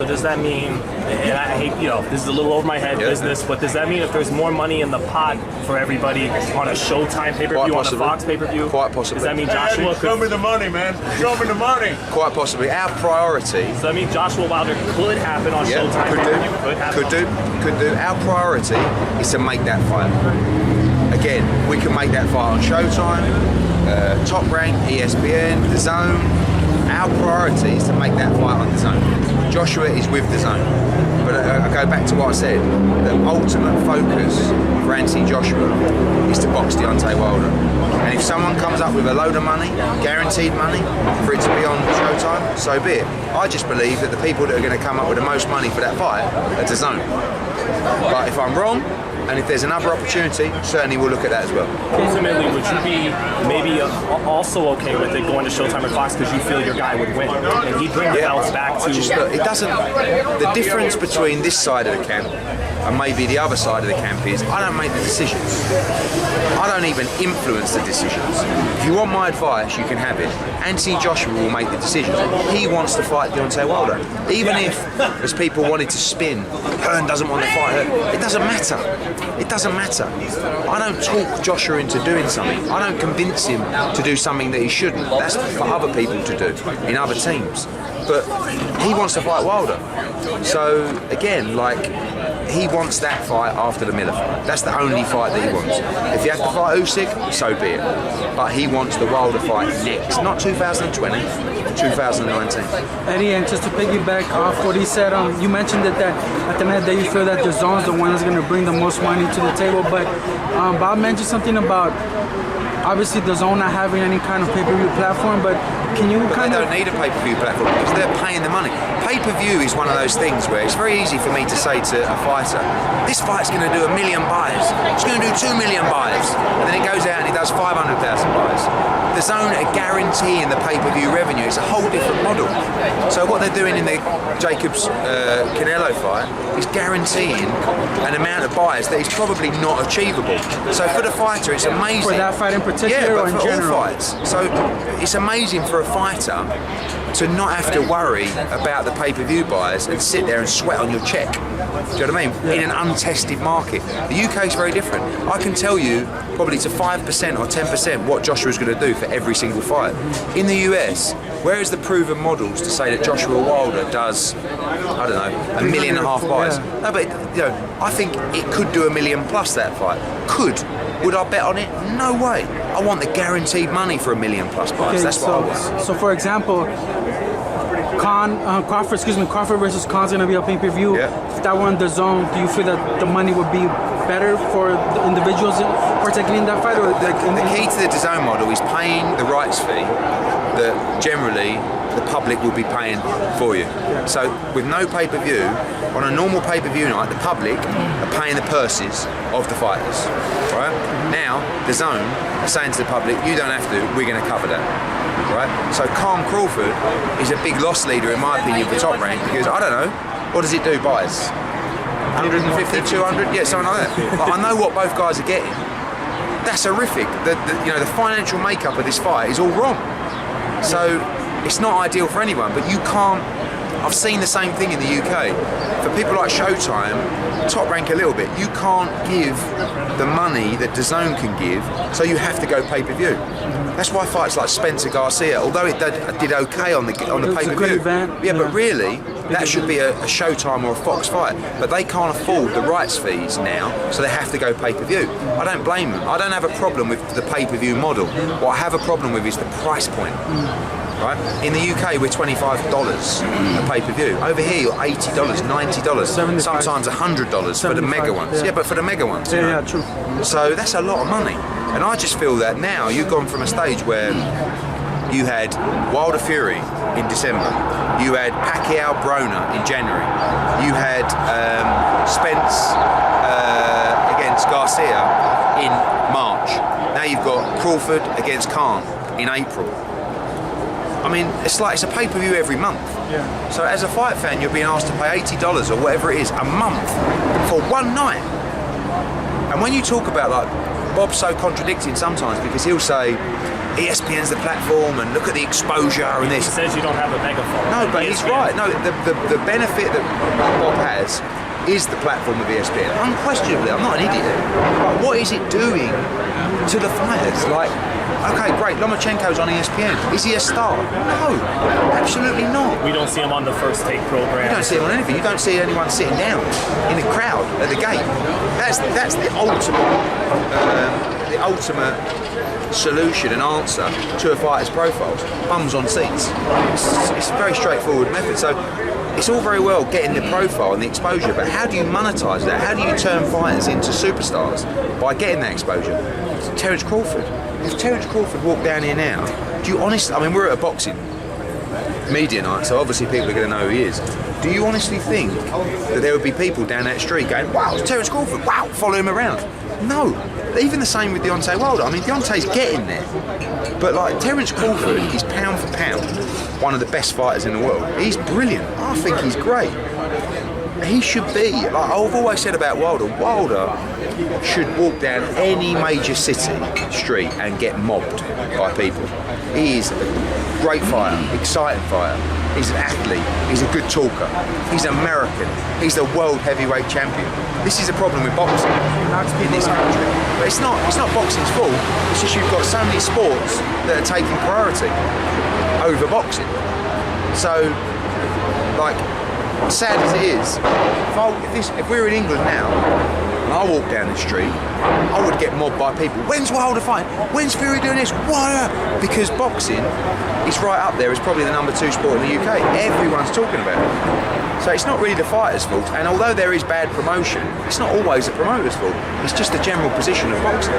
does that mean, and I hate, this is a little over my head business, but does that mean if there's more money in the pot for everybody on a Showtime pay-per-view, on a Fox pay-per-view? Quite possibly. Does that mean Joshua Show me the money, man. Show me the money. Quite possibly. Our priority... Does that mean Joshua Wilder could happen on Showtime pay-per-view? Could do. Our priority is to make that fight. Again, we can make that fight on Showtime, Top Rank, ESPN, Dazn. Our priority is to make that fight on Dazn. Joshua is with Dazn. But I go back to what I said. The ultimate focus for Joshua is to box Deontay Wilder. And if someone comes up with a load of money, guaranteed money, for it to be on Showtime, so be it. I just believe that the people that are going to come up with the most money for that fight are Dazn. But if I'm wrong, and if there's another opportunity, certainly we'll look at that as well. Ultimately, would you be maybe also okay with it going to Showtime or Fox because you feel your guy would win and he'd bring the belts back to... Look, it doesn't... The difference between this side of the camp and maybe the other side of the camp is I don't make the decisions. I don't even influence the decisions. If you want my advice, you can have it. Anthony Joshua will make the decisions. He wants to fight Deontay Wilder. Even if, as people wanted to spin, Hearn doesn't want to fight her, it doesn't matter. It doesn't matter. I don't talk Joshua into doing something. I don't convince him to do something that he shouldn't. That's for other people to do in other teams. But he wants to fight Wilder. So again, he wants that fight after the Miller fight. That's the only fight that he wants. If you have to fight Usyk, so be it. But he wants the Wilder fight next, not 2020, 2019. Eddie, and just to piggyback off what he said, you mentioned that at the end of the day you feel that Dazn is the one that's going to bring the most money to the table, but Bob mentioned something about obviously Dazn not having any kind of pay-per-view platform, but can you They don't need a pay-per-view platform because they're paying the money. Pay-per-view is one of those things where it's very easy for me to say to a fighter, this fight's going to do 1 million buys, it's going to do 2 million buys, and then it goes out and it does 500,000 buys. Dazn are guaranteeing the pay-per-view revenue. It's a whole different model. So what they're doing in the Jacobs Canelo fight is guaranteeing an amount of buys that is probably not achievable. So for the fighter, it's amazing. For that fight in particular, but or in for general? all fights. So it's amazing for a fighter to not have to worry about the pay-per-view buys and sit there and sweat on your check. Do you know what I mean? In an untested market. The UK is very different. I can tell you probably to 5% or 10% what Joshua's going to do for every single fight. In the US, where is the proven models to say that Joshua Wilder does, I don't know, 1.5 million buys? No, but I think it could do 1 million plus that fight. Could. Would I bet on it? No way. I want the guaranteed money for 1 million plus buys. Okay, That's what I want. So for example, Crawford versus Khan's gonna be a pay-per-view. Yeah. If that were on Dazn, do you feel that the money would be better for the individuals partaking in that fight? Or the key to the Dazn model is paying the rights fee that generally the public will be paying for you. Yeah. So with no pay-per-view, on a normal pay-per-view night, the public are paying the purses of the fighters. Right? Now, Dazn are saying to the public, you don't have to, we're going to cover that. Right? So Khan Crawford is a big loss leader in my opinion for Top Rank because, I don't know, what does it do, buys? 150, 200? Yeah, something like that. But I know what both guys are getting. That's horrific. The financial makeup of this fight is all wrong. So it's not ideal for anyone, but you can't. I've seen the same thing in the UK. For people like Showtime, Top Rank a little bit, you can't give the money that Dazn can give, so you have to go pay-per-view. That's why fights like Spencer Garcia, although it did okay on the pay-per-view, but really that should be a Showtime or a Fox fight. But they can't afford the rights fees now, so they have to go pay-per-view. I don't blame them. I don't have a problem with the pay-per-view model. What I have a problem with is the price point. Right? In the UK, we're $25 a pay-per-view. Over here, you're $80, $90, sometimes $100 for the mega ones. Yeah, but for the mega ones. Yeah, true. So that's a lot of money. And I just feel that now you've gone from a stage where you had Wilder Fury in December, you had Pacquiao Broner in January, you had Spence against Garcia in March. Now you've got Crawford against Khan in April. I mean, it's a pay-per-view every month. Yeah. So as a fight fan, you're being asked to pay $80 or whatever it is a month for one night. And when you talk about Bob's so contradicting sometimes because he'll say, ESPN's the platform, and look at the exposure and He this. says you don't have a megaphone. No, but he's ESPN. right. No, the benefit that Bob has is the platform of ESPN. Unquestionably, I'm not an idiot. But what is it doing to the fighters? Like, okay, great, Lomachenko's on ESPN. Is he a star? No, absolutely not. We don't see him on the First Take program. You don't see him on anything. You don't see anyone sitting down in the crowd at the gate. That's the ultimate solution and answer to a fighter's profiles. Bums on seats. It's a very straightforward method. So it's all very well getting the profile and the exposure, but how do you monetize that? How do you turn fighters into superstars? By getting that exposure. Terence Crawford. If Terence Crawford walked down here now, do you honestly, I mean, we're at a boxing media night, so obviously people are going to know who he is. Do you honestly think that there would be people down that street going, wow, it's Terence Crawford, wow, follow him around? No. Even the same with Deontay Wilder. I mean, Deontay's getting there. But like, Terence Crawford is pound for pound one of the best fighters in the world. He's brilliant. I think he's great. He should be, like I've always said about Wilder, Wilder should walk down any major city street and get mobbed by people. He is a great fighter, exciting fighter. He's an athlete, he's a good talker, he's American, he's the world heavyweight champion. This is a problem with boxing in this country. But it's not boxing's fault, it's just you've got so many sports that are taking priority over boxing. So, like, sad as it is, if we were in England now, and I walked down the street, I would get mobbed by people. When's Wilder fighting? When's Fury doing this? What? Because boxing is right up there. It's probably the number 2 sport in the UK. Everyone's talking about it. So it's not really the fighter's fault. And although there is bad promotion, it's not always the promoter's fault. It's just the general position of boxing.